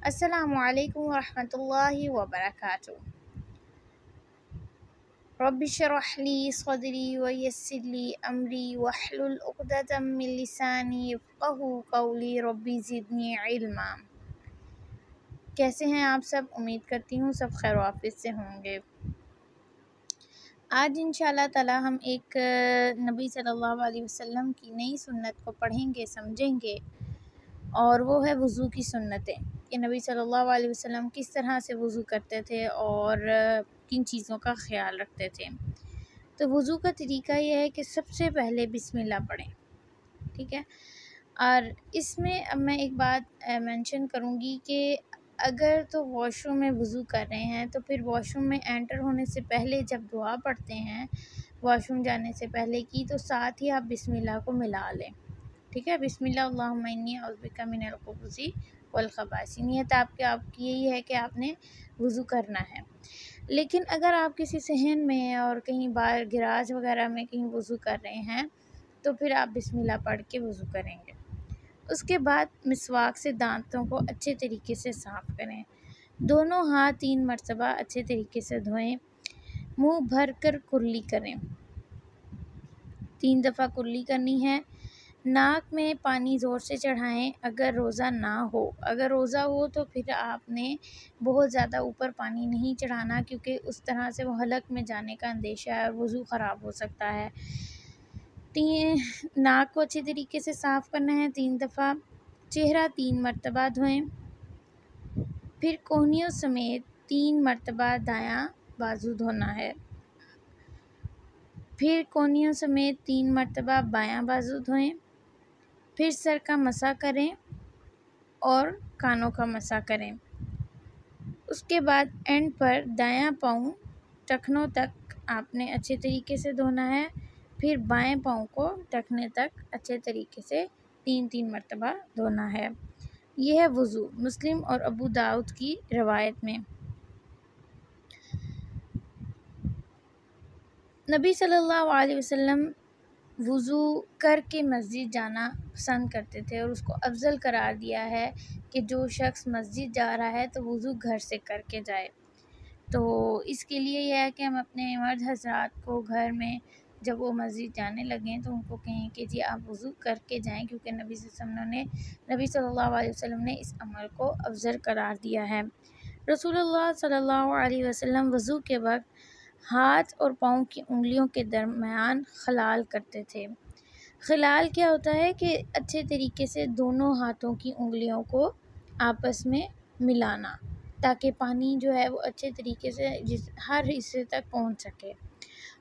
السلام علیکم ورحمۃ اللہ وبرکاتہ۔ رب اشرح لی صدری ویسر لی امری واحلل عقدۃ من لسانی یفقہوا قولی رب زدنی علما۔ کیسے ہیں آپ سب؟ امید کرتی ہوں سب خیر و عافیت سے ہوں گے۔ آج انشاءاللہ تعالی ہم ایک نبی صلی اللہ علیہ وسلم کی نئی سنت کو پڑھیں گے، سمجھیں گے، اور وہ ہے وضو کی سنتیں، کہ نبی صلی اللہ علیہ وسلم کس طرح سے وضو کرتے تھے اور کن چیزوں کا خیال رکھتے تھے۔ تو وضو کا طریقہ یہ ہے کہ سب سے پہلے بسم اللہ پڑھیں، ٹھیک ہے۔ اور اس میں اب میں ایک بات مینشن کروں گی کہ اگر تو واش روم میں وضو کر رہے ہیں تو پھر واش روم میں انٹر ہونے سے پہلے جب دعا پڑھتے ہیں واش روم جانے سے پہلے کی، تو ساتھ ہی آپ بسم اللہ کو ملا لیں، ٹھیک ہے۔ بسم اللہ اللہم انی اعوذ بک من الخبث والخبائث، نیت آپ کی یہی ہے کہ آپ نے وضو کرنا ہے۔ لیکن اگر آپ کسی صحن میں اور کہیں باہر گراج وغیرہ میں کہیں وضو کر رہے ہیں تو پھر آپ بسم اللہ پڑھ کے وضو کریں گے۔ اس کے بعد مسواک سے دانتوں کو اچھے طریقے سے صاف کریں، دونوں ہاتھ 3 مرتبہ اچھے طریقے سے دھوئیں، منہ بھر کر کرلی کریں، 3 دفعہ کرلی کرنی ہے۔ ناک میں پانی زور سے چڑھائیں اگر روزہ نہ ہو، اگر روزہ ہو تو پھر آپ نے بہت زیادہ اوپر پانی نہیں چڑھانا، کیونکہ اس طرح سے وہ حلق میں جانے کا اندیشہ ہے اور وضو خراب ہو سکتا ہے۔ ناک کو اچھی طریقے سے صاف کرنا ہے 3 دفعہ، چہرہ 3 مرتبہ دھوئیں، پھر کونیوں سمیت 3 مرتبہ دایاں بازو دھونا ہے، پھر کونیوں سمیت 3 مرتبہ بایاں بازو دھوئیں، پھر سر کا مسح کریں اور کانوں کا مسح کریں۔ اس کے بعد اینڈ پر دایاں پاؤں ٹخنوں تک آپ نے اچھے طریقے سے دھونا ہے، پھر بائیں پاؤں کو ٹخنے تک اچھے طریقے سے 3 مرتبہ دھونا ہے۔ یہ ہے وضو، مسلم اور ابو داؤد کی روایت میں۔ نبی صلی اللہ علیہ وسلم وضو کر کے مسجد جانا پسند کرتے تھے اور اس کو افضل قرار دیا ہے کہ جو شخص مسجد جا رہا ہے تو وضو گھر سے کر کے جائے۔ تو اس کے لیے یہ ہے کہ ہم اپنے مرد حضرات کو گھر میں جب وہ مسجد جانے لگیں تو ان کو کہیں کہ جی آپ وضو کر کے جائیں، کیونکہ نبی صلی اللہ علیہ وسلم نے اس عمل کو افضل قرار دیا ہے۔ رسول اللہ صلی اللہ علیہ وسلم وضو کے وقت ہاتھ اور پاؤں کی انگلیوں کے درمیان خلال کرتے تھے۔ خلال کیا ہوتا ہے کہ اچھے طریقے سے دونوں ہاتھوں کی انگلیوں کو آپس میں ملانا، تاکہ پانی جو ہے وہ اچھے طریقے سے ہر حصے تک پہنچ سکے۔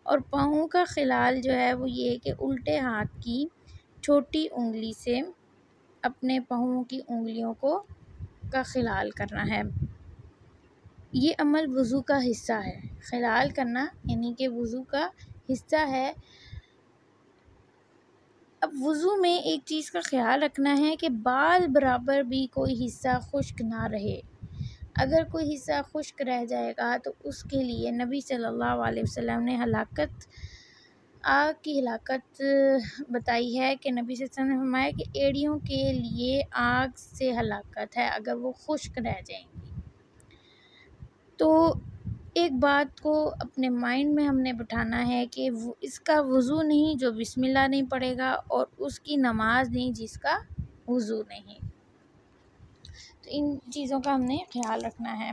اور پاؤں کا خلال جو ہے وہ یہ کہ الٹے ہاتھ کی چھوٹی انگلی سے اپنے پاؤں کی انگلیوں کا خلال کرنا ہے۔ یہ عمل وضو کا حصہ ہے، خلال کرنا یعنی کہ وضو کا حصہ ہے۔ اب وضو میں ایک چیز کا خیال رکھنا ہے کہ بال برابر بھی کوئی حصہ خشک نہ رہے، اگر کوئی حصہ خشک رہ جائے گا تو اس کے لیے نبی صلی اللہ علیہ وسلم نے آگ کی ہلاکت بتائی ہے، کہ نبی صلی اللہ علیہ وسلم نے فرمایا کہ ایڑیوں کے لیے آگ سے ہلاکت ہے اگر وہ خشک رہ جائیں گی۔ تو ایک بات کو اپنے مائنڈ میں ہم نے بٹھانا ہے کہ اس کا وضو نہیں جو بسم اللہ نہیں پڑھے گا، اور اس کی نماز نہیں جس کا وضو نہیں۔ تو ان چیزوں کا ہم نے خیال رکھنا ہے۔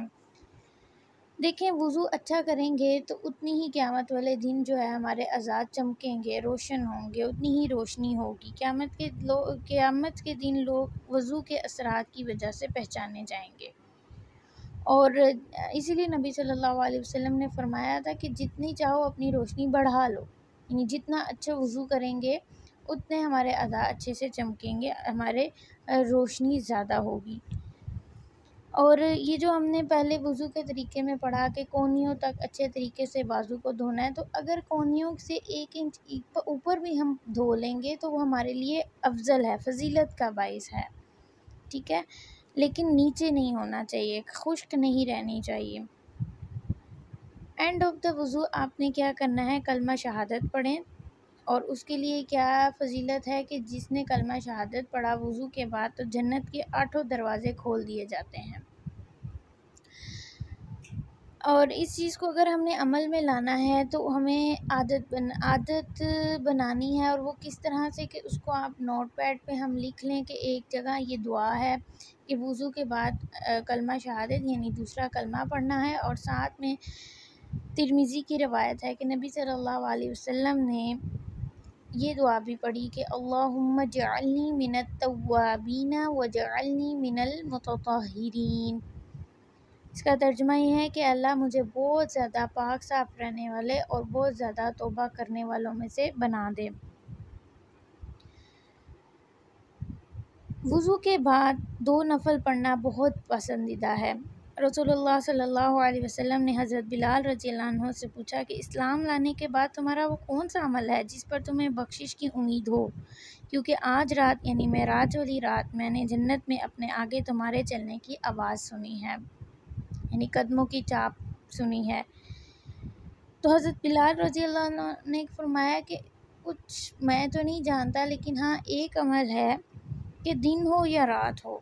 دیکھیں وضو اچھا کریں گے تو اتنی ہی قیامت والے دن جو ہے ہمارے اعضاء چمکیں گے، روشن ہوں گے، اتنی ہی روشنی ہوگی۔ قیامت کے دن لوگ وضو کے اثرات کی وجہ سے پہچانے جائیں گے۔ اور اسی لیے نبی صلی اللہ علیہ وسلم نے فرمایا تھا کہ جتنی چاہو اپنی روشنی بڑھا لو، یعنی جتنا اچھا وضو کریں گے اتنے ہمارے اعضاء اچھے سے چمکیں گے، ہمارے روشنی زیادہ ہوگی۔ اور یہ جو ہم نے پہلے وضو کے طریقے میں پڑھا کہ کونیوں تک اچھے طریقے سے بازو کو دھونا ہے، تو اگر کونیوں سے 1 انچ اوپر بھی ہم دھو لیں گے تو وہ ہمارے لیے افضل ہے، فضیلت کا باعث ہے، ٹھیک ہے۔ لیکن نیچے نہیں ہونا چاہیے، خشک نہیں رہنی چاہیے۔ اینڈ آف دا وضو آپ نے کیا کرنا ہے، کلمہ شہادت پڑھیں، اور اس کے لیے کیا فضیلت ہے کہ جس نے کلمہ شہادت پڑھا وضو کے بعد تو جنت کے 8 دروازے کھول دیے جاتے ہیں۔ اور اس چیز کو اگر ہم نے عمل میں لانا ہے تو ہمیں عادت بنانی ہے، اور وہ کس طرح سے کہ اس کو آپ نوٹ پیڈ پہ ہم لکھ لیں کہ ایک جگہ یہ دعا ہے کہ وضو کے بعد کلمہ شہادت یعنی دوسرا کلمہ پڑھنا ہے، اور ساتھ میں ترمذی کی روایت ہے کہ نبی صلی اللہ علیہ وسلم نے یہ دعا بھی پڑھی کہ اللہم اجعلنی من التوابین وجعلنی من المتطہرین۔ اس کا ترجمہ یہ ہے کہ اللہ مجھے بہت زیادہ پاک صاف رہنے والے اور بہت زیادہ توبہ کرنے والوں میں سے بنا دے۔ وضو کے بعد 2 نفل پڑھنا بہت پسندیدہ ہے۔ رسول اللہ صلی اللہ علیہ وسلم نے حضرت بلال رضی اللہ عنہ سے پوچھا کہ اسلام لانے کے بعد تمہارا وہ کون سا عمل ہے جس پر تمہیں بخشش کی امید ہو، کیونکہ آج رات یعنی معراج والی رات میں نے جنت میں اپنے آگے تمہارے چلنے کی آواز سنی ہے، یعنی قدموں کی چاپ سنی ہے۔ تو حضرت بلال رضی اللہ عنہ نے فرمایا کہ کچھ میں تو نہیں جانتا، لیکن ہاں ایک عمل ہے کہ دن ہو یا رات ہو،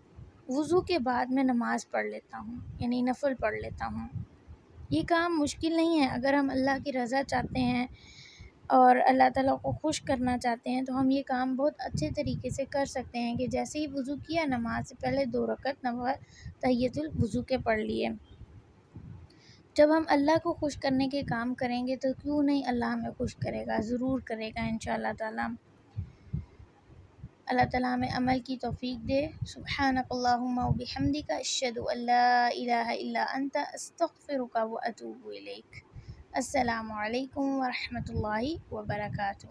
وضو کے بعد میں نماز پڑھ لیتا ہوں، یعنی نفل پڑھ لیتا ہوں۔ یہ کام مشکل نہیں ہے، اگر ہم اللہ کی رضا چاہتے ہیں اور اللہ تعالیٰ کو خوش کرنا چاہتے ہیں تو ہم یہ کام بہت اچھے طریقے سے کر سکتے ہیں کہ جیسے ہی وضو کیا نماز سے پہلے 2 رکعت نفل تحیۃ الوضو کے پڑھ لیے۔ جب ہم اللہ کو خوش کرنے کے کام کریں گے تو کیوں نہیں اللہ ہمیں خوش کرے گا، ضرور کرے گا انشاءاللہ تعالیٰ۔ اللہ تعالیٰ ہمیں عمل کی توفیق دے۔ سبحانک اللہم و بحمدک اشہد ان لا الہ الا انت استغفرک و اتوب الیک۔ السلام علیکم ورحمۃ اللہ وبرکاتہ۔